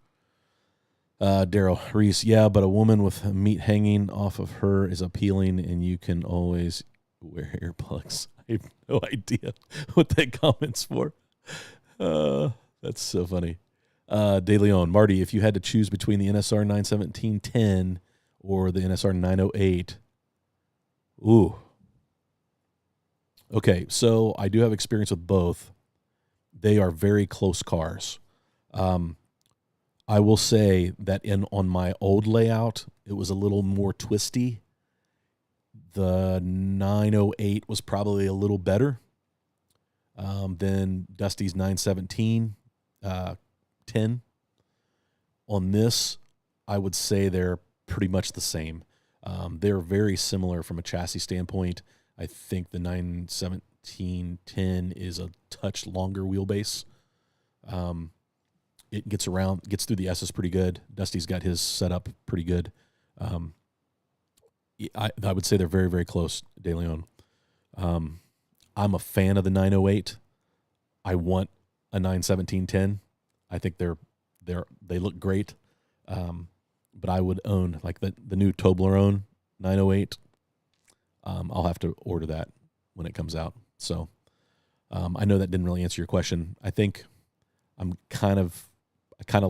Daryl Reese, yeah, but a woman with meat hanging off of her is appealing, and you can always wear earplugs. I have no idea what that comment's for. That's so funny. De Leon, Marty, if you had to choose between the NSR 91710 or the NSR 908, ooh. Okay, so I do have experience with both. They are very close cars. I will say that on my old layout, it was a little more twisty. The 908 was probably a little better than Dusty's 917 10. On this, I would say they're pretty much the same. They're very similar from a chassis standpoint. I think the 91710 is a touch longer wheelbase. It gets through the S's pretty good. Dusty's got his set up pretty good. I would say they're very, very close, De Leon. I'm a fan of the 908. I want a 91710. I think they look great. But I would own like the new Toblerone 908. I'll have to order that when it comes out. So I know that didn't really answer your question. I think I kind of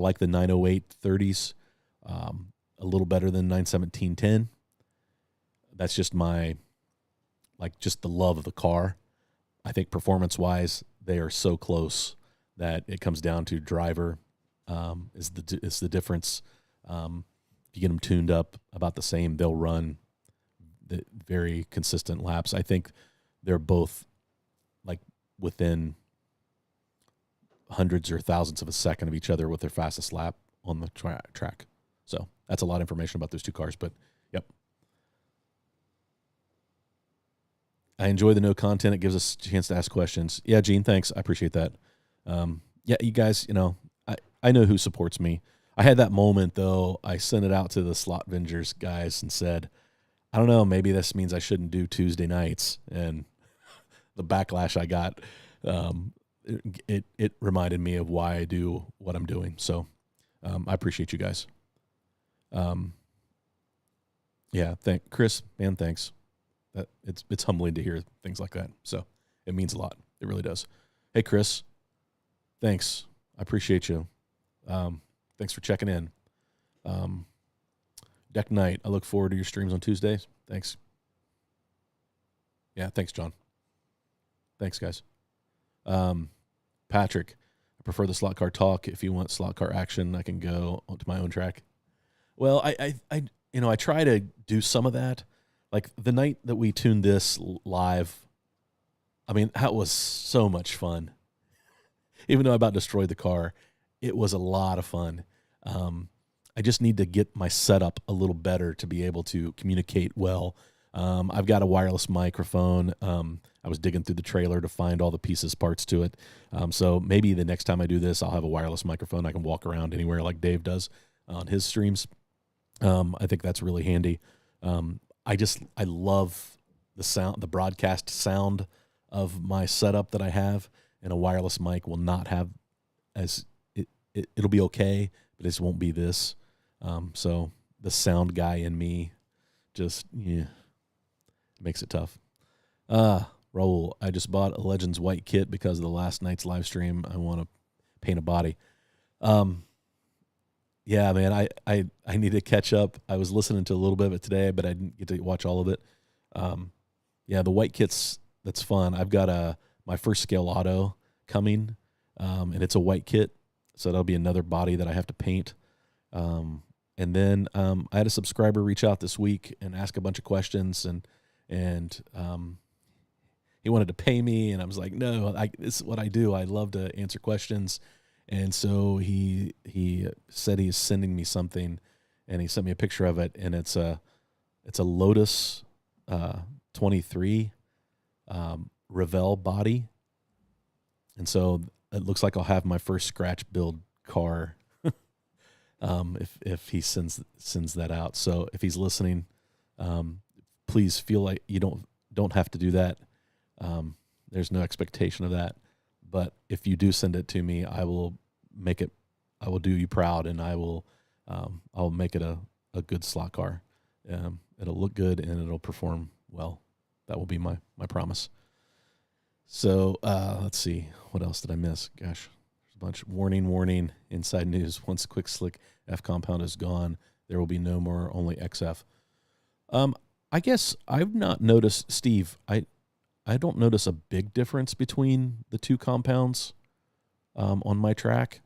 like the 908 30s a little better than 91710. That's just just the love of the car. I think performance-wise, they are so close that it comes down to driver is the difference. If you get them tuned up about the same, they'll run the very consistent laps. I think they're both like within hundreds or thousands of a second of each other with their fastest lap on the track. So that's a lot of information about those two cars, but yep. I enjoy the no content. It gives us a chance to ask questions. Yeah, Gene, thanks. I appreciate that. Yeah, you guys, I know who supports me. I had that moment, though. I sent it out to the Slot Vengers guys and said, I don't know, maybe this means I shouldn't do Tuesday nights. And the backlash I got, it reminded me of why I do what I'm doing. So I appreciate you guys. Yeah, Chris, man, thanks. It's humbling to hear things like that. So it means a lot. It really does. Hey, Chris, thanks. I appreciate you. Thanks for checking in. Deck Night, I look forward to your streams on Tuesdays. Thanks. Yeah, thanks, John. Thanks, guys. Patrick, I prefer the slot car talk. If you want slot car action, I can go to my own track. Well, I try to do some of that. Like the night that we tuned this live, I mean, that was so much fun. Even though I about destroyed the car, it was a lot of fun. I just need to get my setup a little better to be able to communicate well. I've got a wireless microphone. I was digging through the trailer to find all the pieces, parts to it. So maybe the next time I do this, I'll have a wireless microphone. I can walk around anywhere like Dave does on his streams. I think that's really handy. I love the sound, the broadcast sound of my setup that I have, and a wireless mic will not have it'll be okay, but it just won't be this. So the sound guy in me just, makes it tough. Raul, I just bought a Legends white kit because of the last night's live stream. I want to paint a body. Yeah, man, I need to catch up. I was listening to a little bit of it today, but I didn't get to watch all of it. Yeah, the white kit's, that's fun. I've got my first scale auto coming, and it's a white kit, so that'll be another body that I have to paint. And then I had a subscriber reach out this week and ask a bunch of questions, and he wanted to pay me, and I was like, no, this is what I do. I love to answer questions. And so he said he's sending me something, and he sent me a picture of it, and it's a Lotus 23 Revell body. And so it looks like I'll have my first scratch build car if he sends that out. So if he's listening, please feel like you don't have to do that. There's no expectation of that. But if you do send it to me, I will do you proud, and I'll make it a good slot car. It'll look good and it'll perform well. That will be my promise. So let's see. What else did I miss? Gosh, there's a bunch. Warning, inside news. Once Quick Slick F compound is gone, there will be no more, only XF. I guess I've not noticed, Steve, I don't notice a big difference between the two compounds on my track.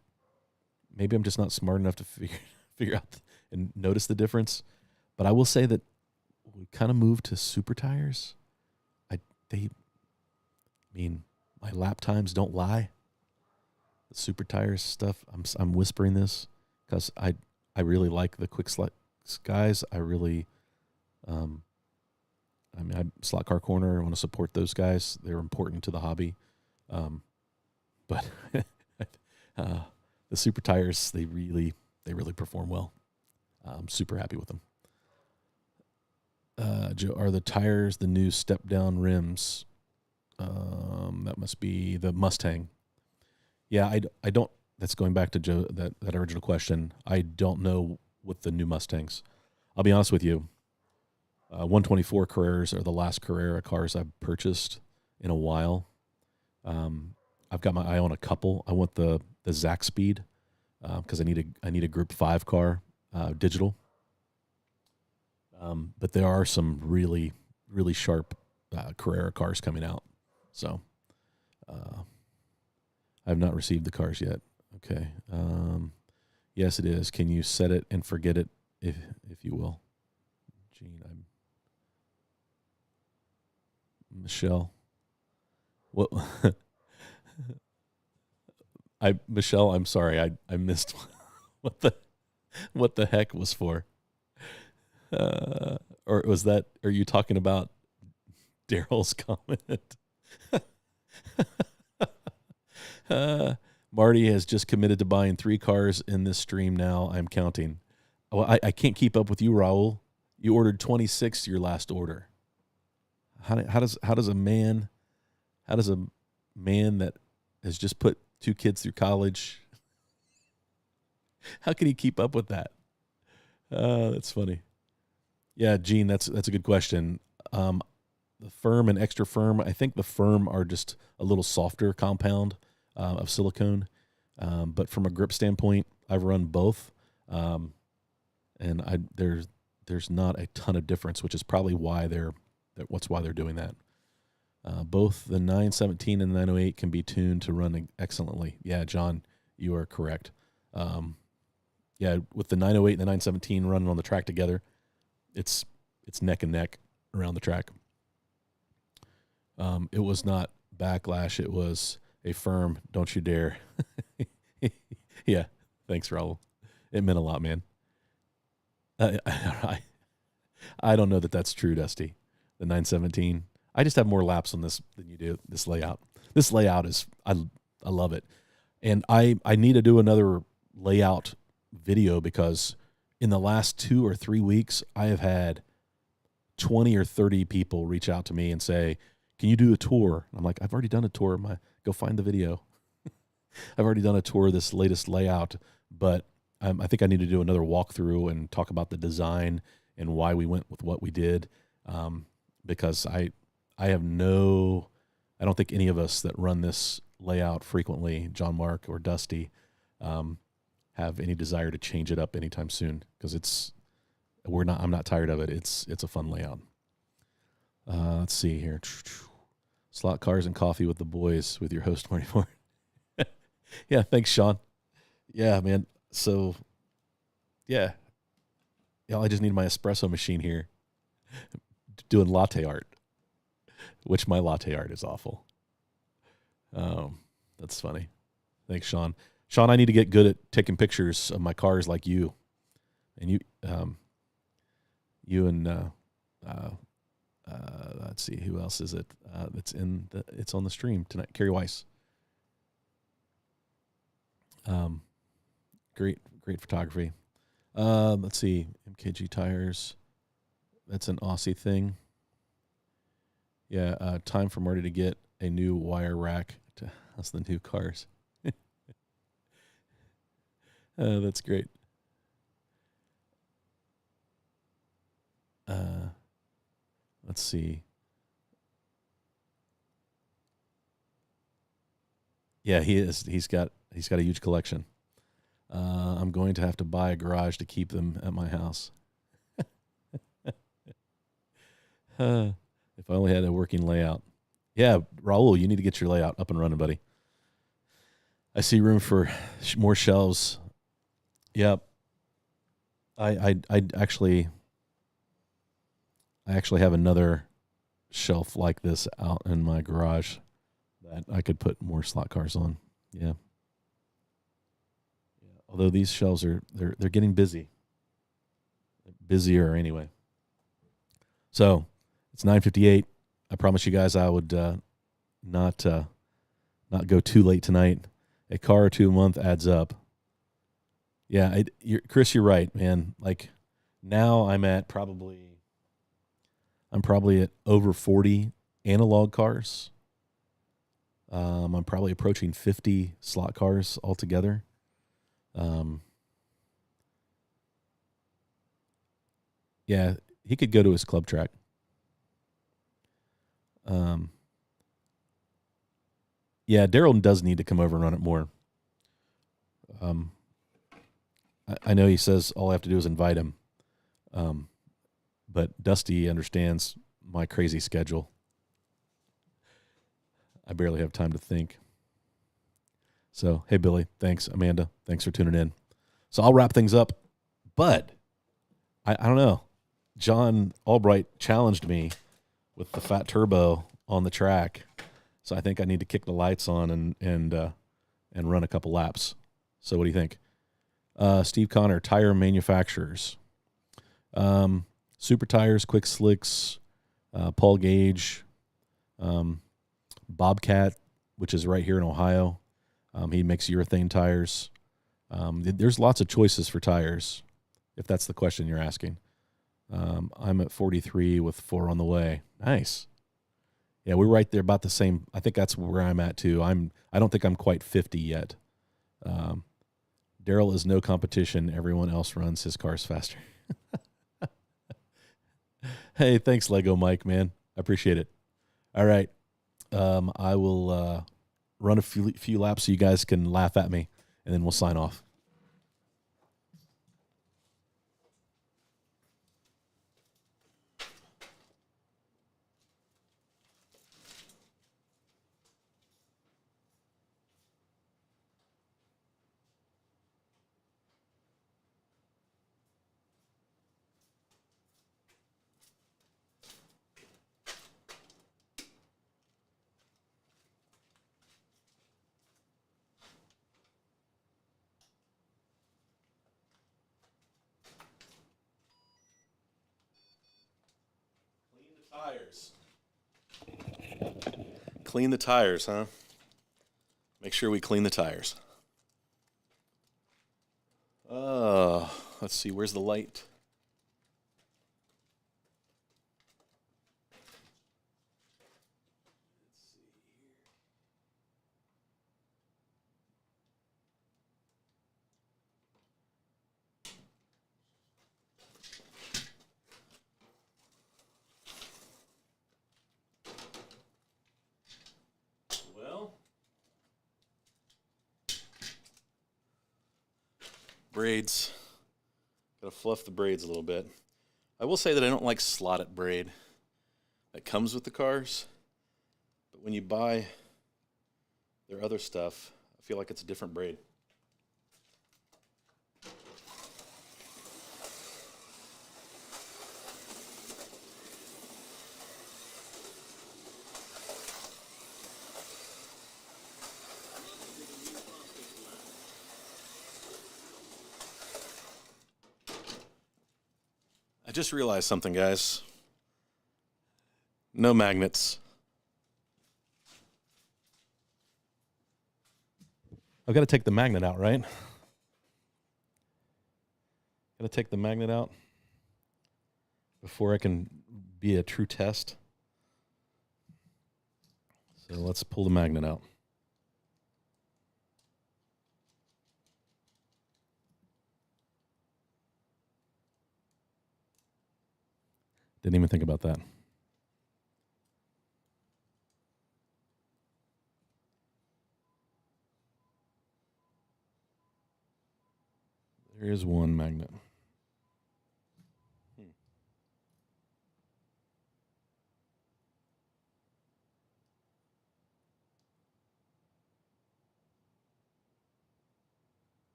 Maybe I'm just not smart enough to figure out and notice the difference. But I will say that we kind of moved to super tires. My lap times don't lie. The super tires stuff, I'm whispering this because I really like the Quick Slick guys. I really, Slot Car Corner, I want to support those guys. They're important to the hobby. But the super tires, they really perform well. I'm super happy with them. Joe, are the tires the new step-down rims? That must be the Mustang. Yeah, I don't. That's going back to Joe, that original question. I don't know with the new Mustangs. I'll be honest with you. 124 Carreras are the last Carrera cars I've purchased in a while. I've got my eye on a couple. I want the Zack Speed because I need a Group 5 car, digital. But there are some really, really sharp Carrera cars coming out. So I have not received the cars yet. Okay. Yes, it is. Can you set it and forget it if you will? Gene, Michelle. What? Michelle, I'm sorry. I missed what the heck was for. Or was that, are you talking about Daryl's comment. Marty has just committed to buying 3 cars in this stream now. I'm counting. Well, I can't keep up with you, Raul. You ordered 26 your last order. How does a man that has just put 2 kids through college, how can he keep up with that? That's funny. Yeah, Gene, that's a good question. The firm and extra firm, I think the firm are just a little softer compound of silicone. But from a grip standpoint, I've run both. And there's not a ton of difference, which is probably why they're doing that. Both the 917 and the 908 can be tuned to run excellently. Yeah, John, you are correct. Yeah, with the 908 and the 917 running on the track together, it's neck and neck around the track. It was not backlash. It was a firm, don't you dare. Yeah, thanks, Raul. It meant a lot, man. I don't know that that's true, Dusty. The 917. I just have more laps on this than you do. This layout. This layout is, I love it. And I need to do another layout video because in the last 2 or 3 weeks, I have had 20 or 30 people reach out to me and say, can you do a tour? I'm like, I've already done a tour. Go find the video. I've already done a tour of this latest layout, but I think I need to do another walkthrough and talk about the design and why we went with what we did. Because I don't think any of us that run this layout frequently, John Mark or Dusty, have any desire to change it up anytime soon because I'm not tired of it. It's a fun layout. Let's see here. Slot cars and coffee with the boys with your host Marty Moore. Yeah, thanks, Sean. Yeah, man. So, yeah, I just need my espresso machine here doing latte art, which my latte art is awful. That's funny. Thanks, Sean. Sean, I need to get good at taking pictures of my cars like you. And you and let's see, who else is it it's on the stream tonight? Kerry Weiss. Great photography. Let's see, MKG tires. That's an Aussie thing. Yeah, time for Marty to get a new wire rack to house the new cars. That's great. Let's see. Yeah, he is. He's got a huge collection. I'm going to have to buy a garage to keep them at my house. If I only had a working layout. Yeah, Raul, you need to get your layout up and running, buddy. I see room for more shelves. Yep. I actually have another shelf like this out in my garage that I could put more slot cars on. Yeah. Although these shelves they're getting busy. Busier anyway. So it's 9:58. I promise you guys I would not go too late tonight. A car or two a month adds up. Yeah, Chris, you're right, man. Like now I'm probably at over 40 analog cars. I'm probably approaching 50 slot cars altogether. Yeah, he could go to his club track. Yeah, Daryl does need to come over and run it more. I know he says all I have to do is invite him. But Dusty understands my crazy schedule. I barely have time to think. So, hey, Billy, thanks. Amanda, thanks for tuning in. So I'll wrap things up. But I don't know. John Albright challenged me with the fat turbo on the track. So I think I need to kick the lights on and run a couple laps. So what do you think? Steve Connor, tire manufacturers. Super Tires, Quick Slicks, Paul Gage, Bobcat, which is right here in Ohio. He makes urethane tires. There's lots of choices for tires, if that's the question you're asking. I'm at 43 with 4 on the way. Nice. Yeah, we're right there about the same. I think that's where I'm at too. I don't think I'm quite 50 yet. Daryl is no competition. Everyone else runs his cars faster. Hey, thanks, Lego Mike, man. I appreciate it. All right. I will run a few laps so you guys can laugh at me, and then we'll sign off. Tires. Clean the tires, huh? Make sure we clean the tires. Let's see, where's the light? Well, braids. Gotta fluff the braids a little bit. I will say that I don't like slotted braid that comes with the cars, but when you buy their other stuff, I feel like it's a different braid. I just realized something, guys. No magnets. I've got to take the magnet out, right? Got to take the magnet out before I can be a true test. So let's pull the magnet out. Didn't even think about that. There is one magnet.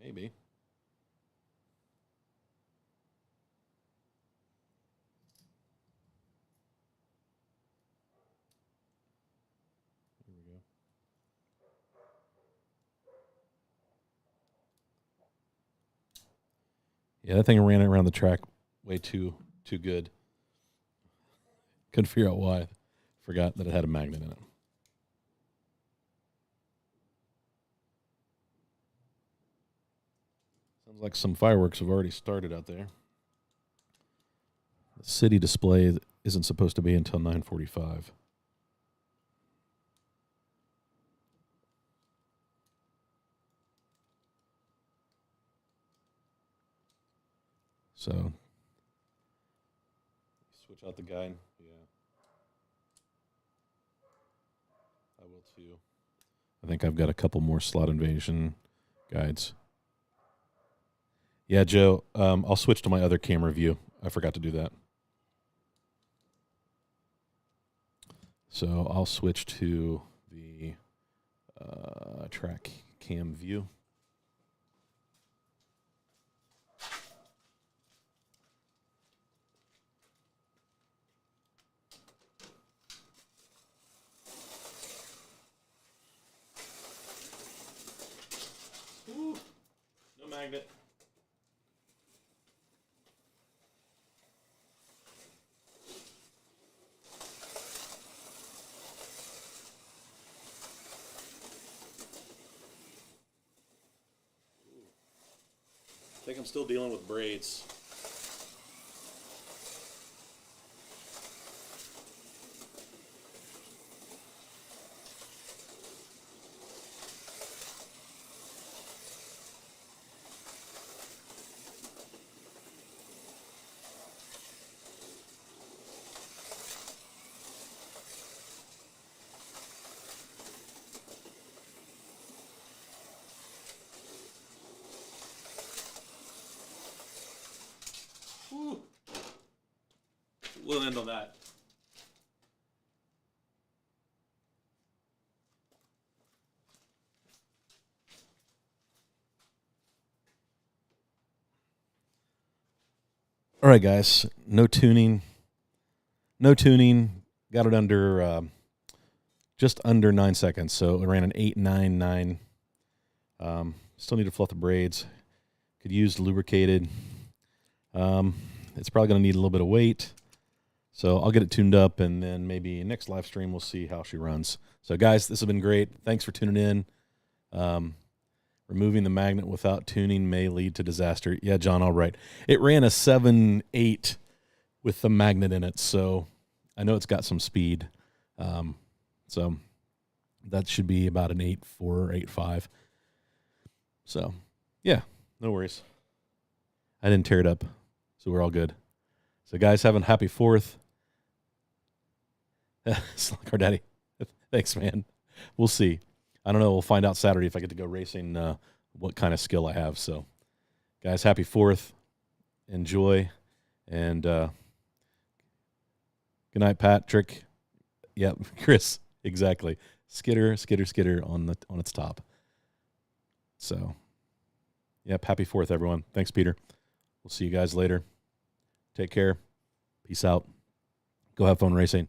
Maybe. Here we go. Yeah, that thing ran around the track way too good. Couldn't figure out why. Forgot that it had a magnet in it. Sounds like some fireworks have already started out there. The city display isn't supposed to be until 9:45. So switch out the guide. Yeah. I will too. I think I've got a couple more slot invasion guides. Yeah, Joe, I'll switch to my other camera view. I forgot to do that. So I'll switch to the track cam view. Ooh. magnet. I think I'm still dealing with braids. Whew. We'll end on that. All right, guys. No tuning. Got it under just under 9 seconds. So it ran an 8.99. Still need to fluff the braids. Could use lubricated. It's probably going to need a little bit of weight. So I'll get it tuned up, and then maybe next live stream we'll see how she runs. So, guys, this has been great. Thanks for tuning in. Removing the magnet without tuning may lead to disaster. Yeah, John, all right. It ran a 7.8 with the magnet in it, so I know it's got some speed. So that should be about an 8.4 or 8.5. So, yeah, no worries. I didn't tear it up, so we're all good. So, guys, have a happy 4th. Our daddy. Thanks, man. We'll see. I don't know. We'll find out Saturday if I get to go racing, what kind of skill I have. So, guys, happy 4th. Enjoy. And good night, Patrick. Yep, Chris. Exactly. Skitter on its top. So, yep, happy 4th, everyone. Thanks, Peter. We'll see you guys later. Take care. Peace out. Go have fun racing.